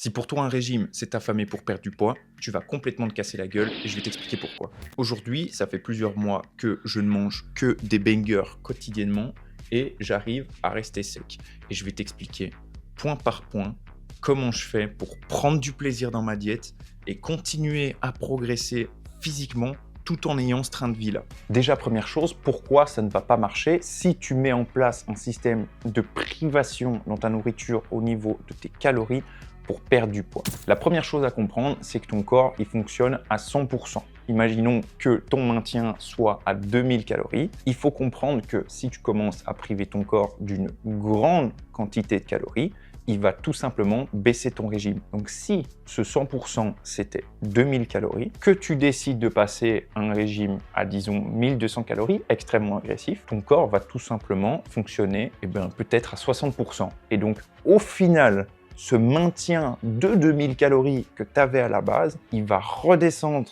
Si pour toi un régime, c'est t'affamer pour perdre du poids, tu vas complètement te casser la gueule et je vais t'expliquer pourquoi. Aujourd'hui, ça fait plusieurs mois que je ne mange que des bangers quotidiennement et j'arrive à rester sec. Et je vais t'expliquer point par point comment je fais pour prendre du plaisir dans ma diète et continuer à progresser physiquement tout en ayant ce train de vie là. Déjà, première chose, pourquoi ça ne va pas marcher si tu mets en place un système de privation dans ta nourriture au niveau de tes calories pour perdre du poids. La première chose à comprendre, c'est que ton corps, il fonctionne à 100%. Imaginons que ton maintien soit à 2000 calories. Il faut comprendre que si tu commences à priver ton corps d'une grande quantité de calories, il va tout simplement baisser ton régime. Donc si ce 100% c'était 2000 calories, que tu décides de passer un régime à disons 1200 calories, extrêmement agressif, ton corps va tout simplement fonctionner peut-être à 60%. Et donc au final, ce maintien de 2000 calories que tu avais à la base, il va redescendre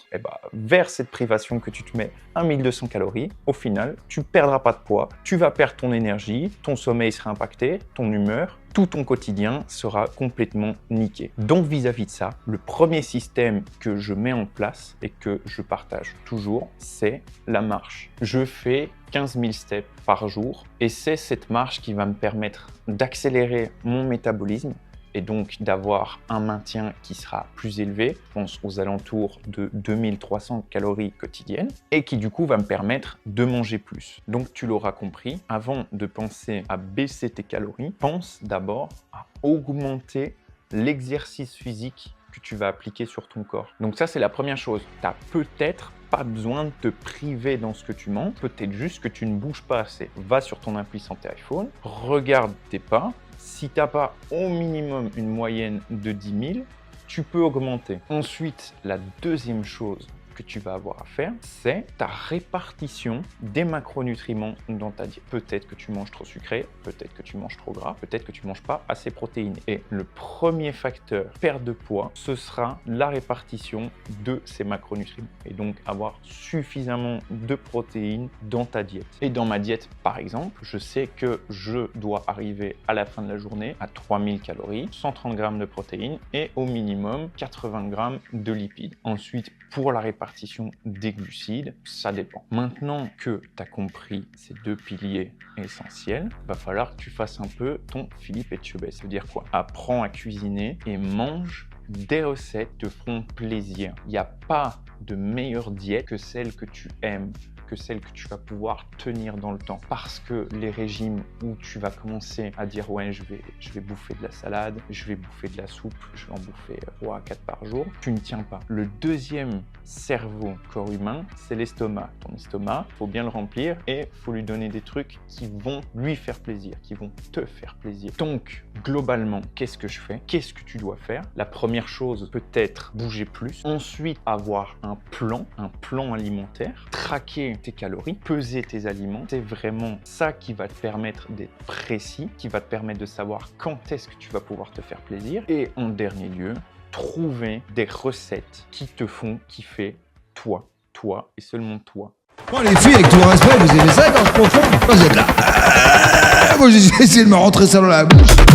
vers cette privation que tu te mets à 1200 calories. Au final, tu ne perdras pas de poids, tu vas perdre ton énergie, ton sommeil sera impacté, ton humeur, tout ton quotidien sera complètement niqué. Donc vis-à-vis de ça, le premier système que je mets en place et que je partage toujours, c'est la marche. Je fais 15 000 steps par jour et c'est cette marche qui va me permettre d'accélérer mon métabolisme et donc d'avoir un maintien qui sera plus élevé, je pense aux alentours de 2300 calories quotidiennes, et qui du coup va me permettre de manger plus. Donc tu l'auras compris, avant de penser à baisser tes calories, pense d'abord à augmenter l'exercice physique que tu vas appliquer sur ton corps. Donc ça, c'est la première chose. Tu n'as peut-être pas besoin de te priver dans ce que tu manges, peut-être juste que tu ne bouges pas assez. Va sur ton appli santé iPhone, regarde tes pas. Si tu n'as pas au minimum une moyenne de 10 000, tu peux augmenter. Ensuite, la deuxième chose que tu vas avoir à faire, c'est ta répartition des macronutriments dans ta diète. Peut-être que tu manges trop sucré, peut-être que tu manges trop gras, peut-être que tu ne manges pas assez protéiné. Et le premier facteur perte de poids, ce sera la répartition de ces macronutriments. Et donc avoir suffisamment de protéines dans ta diète. Et dans ma diète, par exemple, je sais que je dois arriver à la fin de la journée à 3000 calories, 130 grammes de protéines et au minimum 80 grammes de lipides. Ensuite, pour la répartition des glucides, ça dépend. Maintenant que tu as compris ces deux piliers essentiels, il va falloir que tu fasses un peu ton Philippe Etchebest. Ça veut dire quoi? Apprends à cuisiner et mange des recettes qui te feront plaisir. Il n'y a pas de meilleure diète que celle que tu aimes, que celle que tu vas pouvoir tenir dans le temps. Parce que les régimes où tu vas commencer à dire ouais, je vais bouffer de la salade, je vais bouffer de la soupe, je vais en bouffer 3 à 4 par jour, tu ne tiens pas. Le deuxième cerveau corps humain, c'est l'estomac. Ton estomac, il faut bien le remplir et il faut lui donner des trucs qui vont lui faire plaisir, qui vont te faire plaisir. Donc, globalement, qu'est-ce que je fais? Qu'est-ce que tu dois faire? La première chose, peut-être bouger plus. Ensuite, avoir un plan alimentaire, traquer tes calories, peser tes aliments. C'est vraiment ça qui va te permettre d'être précis, qui va te permettre de savoir quand est-ce que tu vas pouvoir te faire plaisir. Et en dernier lieu, trouver des recettes qui te font kiffer toi et seulement toi. Bon les filles, avec tout le respect, vous aimez ça quand je confonds? Vous êtes là. Moi j'ai essayé de me rentrer ça dans la bouche.